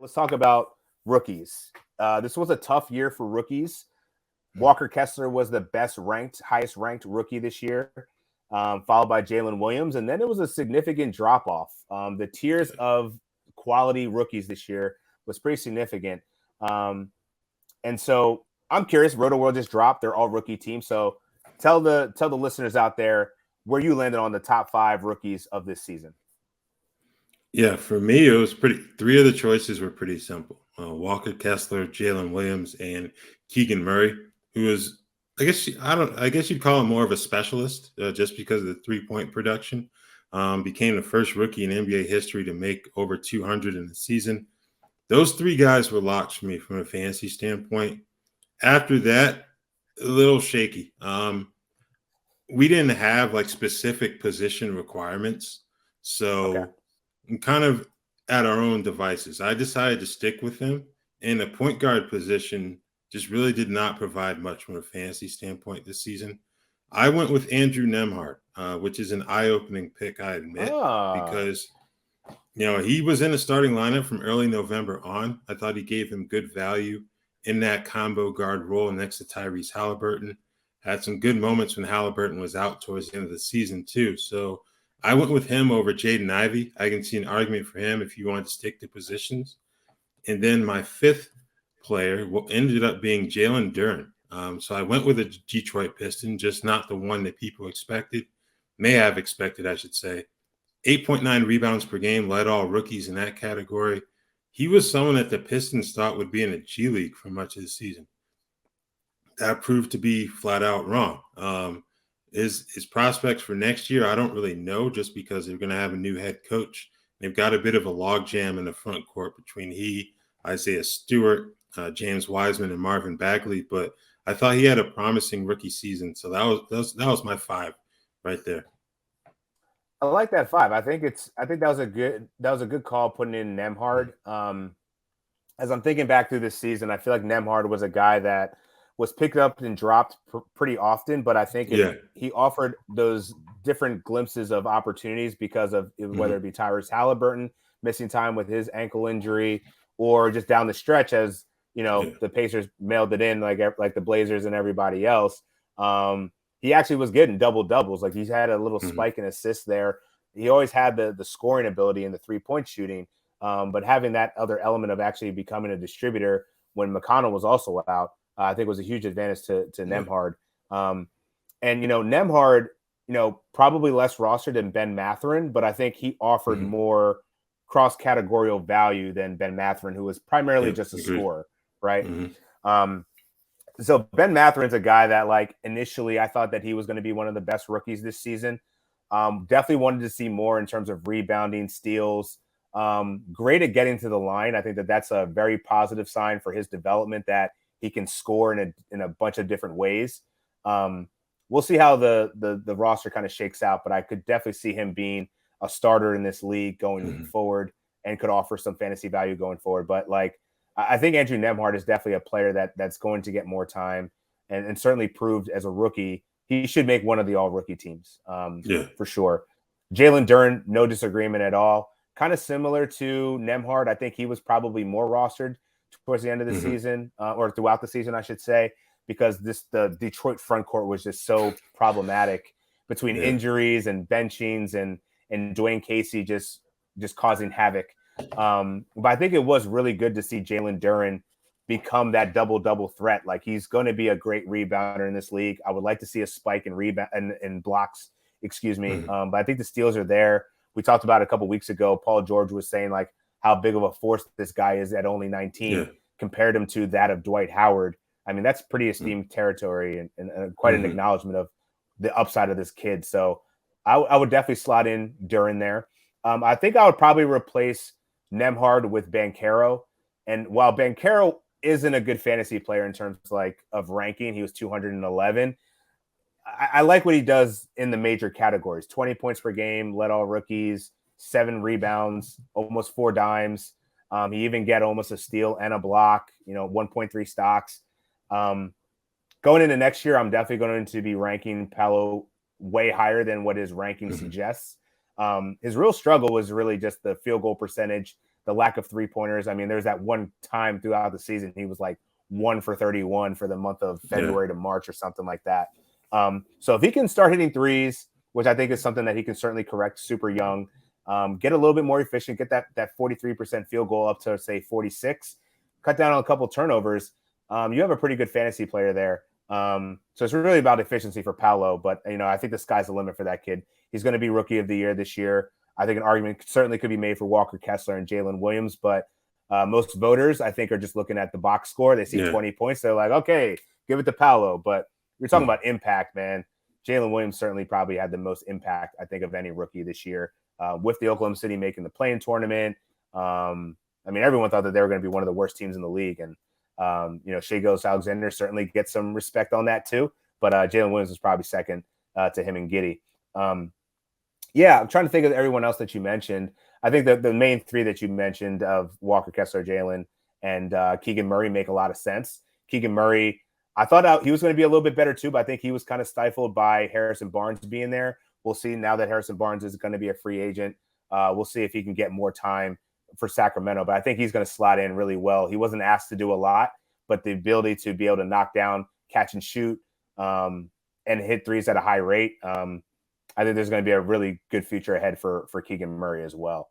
Let's talk about rookies. This was a tough year for rookies. Walker Kessler was the highest ranked rookie this year, followed by Jalen Williams. And then it was a significant drop off. The tiers of quality rookies this year was pretty significant. And so I'm curious, Roto World just dropped. They're all rookie teams. So tell the listeners out there where you landed on the top 5 rookies of this season. Yeah, for me, it was three of the choices were pretty simple. Walker Kessler, Jalen Williams, and Keegan Murray, who is, I guess you'd call him more of a specialist just because of the 3-point production. Became the first rookie in NBA history to make over 200 in a season. Those 3 guys were locks for me from a fantasy standpoint. After that, a little shaky. We didn't have like specific position requirements. So kind of at our own devices. I decided to stick with him, and the point guard position just really did not provide much from a fantasy standpoint this season. I went with Andrew Nembhard, which is an eye-opening pick, I admit, because he was in the starting lineup from early November on. I thought he gave him good value in that combo guard role next to Tyrese Halliburton. Had some good moments when Halliburton was out towards the end of the season too. So I went with him over Jaden Ivey. I can see an argument for him if you want to stick to positions. And then my 5th player ended up being Jalen Duren. So I went with a Detroit Piston, just not the one that people may have expected, I should say. 8.9 rebounds per game, led all rookies in that category. He was someone that the Pistons thought would be in a G League for much of the season. That proved to be flat out wrong. His prospects for next year, I don't really know, just because they're going to have a new head coach. They've got a bit of a logjam in the front court between Isaiah Stewart, James Wiseman, and Marvin Bagley. But I thought he had a promising rookie season, so that was my 5 right there. I like that 5. I think that was a good call putting in Nembhard. As I'm thinking back through this season, I feel like Nembhard was a guy that was picked up and dropped pretty often, but I think he offered those different glimpses of opportunities because of whether it be Tyrese Halliburton missing time with his ankle injury, or just down the stretch as the Pacers mailed it in like the Blazers and everybody else. He actually was getting double doubles. Like, he's had a little spike in assists there. He always had the scoring ability and the 3-point shooting, but having that other element of actually becoming a distributor when McConnell was also out, I think was a huge advantage to Nembhard. And, Nembhard, probably less rostered than Ben Mathurin, but I think he offered more cross-categorial value than Ben Mathurin, who was primarily just a scorer, right? So Ben Mathurin's a guy that, like, initially I thought that he was going to be one of the best rookies this season. Definitely wanted to see more in terms of rebounding, steals. Great at getting to the line. I think that's a very positive sign for his development, that he can score in a bunch of different ways. We'll see how the roster kind of shakes out, but I could definitely see him being a starter in this league going forward, and could offer some fantasy value going forward. But I think Andrew Nembhard is definitely a player that's going to get more time, and certainly proved as a rookie he should make one of the all-rookie teams for sure. Jalen Duren, no disagreement at all. Kind of similar to Nembhard. I think he was probably more rostered towards the end of the season, or throughout the season, I should say, because the Detroit front court was just so problematic between injuries and benchings and Dwayne Casey just causing havoc. But I think it was really good to see Jalen Duren become that double threat. Like, he's going to be a great rebounder in this league. I would like to see a spike in rebound and blocks, but I think the steals are there. We talked about it a couple weeks ago. Paul George was saying like how big of a force this guy is at only 19, compared him to that of Dwight Howard. I mean, that's pretty esteemed territory, and quite an acknowledgement of the upside of this kid. So I would definitely slot in Duren there. I think I would probably replace Nembhard with Banchero. And while Banchero isn't a good fantasy player in terms of ranking, he was 211. I like what he does in the major categories: 20 points per game, led all rookies, 7 rebounds, almost 4 dimes. He even get almost a steal and a block, 1.3 stocks. Going into next year, I'm definitely going to be ranking Paolo way higher than what his ranking suggests. His real struggle was really just the field goal percentage. the lack of 3-pointers. I mean, there's that one time throughout the season he was like 1 for 31 for the month of February to March or something like that. So if he can start hitting threes, which I think is something that he can certainly correct super young, get a little bit more efficient, get that 43% field goal up to, say, 46, cut down on a couple turnovers, you have a pretty good fantasy player there. So it's really about efficiency for Paolo, but I think the sky's the limit for that kid. He's going to be Rookie of the Year this year. I think an argument certainly could be made for Walker Kessler and Jalen Williams, but most voters, I think, are just looking at the box score. They see 20 points. They're like, okay, give it to Paolo. But you're talking about impact, man. Jalen Williams certainly probably had the most impact, I think, of any rookie this year with the Oklahoma City making the play-in tournament. I mean, everyone thought that they were going to be one of the worst teams in the league. And, Shai Gilgeous-Alexander certainly gets some respect on that too. But Jalen Williams was probably second to him and Giddey. I'm trying to think of everyone else that you mentioned. I think that the main three that you mentioned of Walker Kessler, Jalen, and Keegan Murray make a lot of sense. Keegan Murray, I thought he was going to be a little bit better too, but I think he was kind of stifled by Harrison Barnes being there. We'll see now that Harrison Barnes is going to be a free agent. We'll see if he can get more time for Sacramento, but I think he's going to slot in really well. He wasn't asked to do a lot, but the ability to be able to knock down, catch and shoot, and hit threes at a high rate, I think there's going to be a really good future ahead for Keegan Murray as well.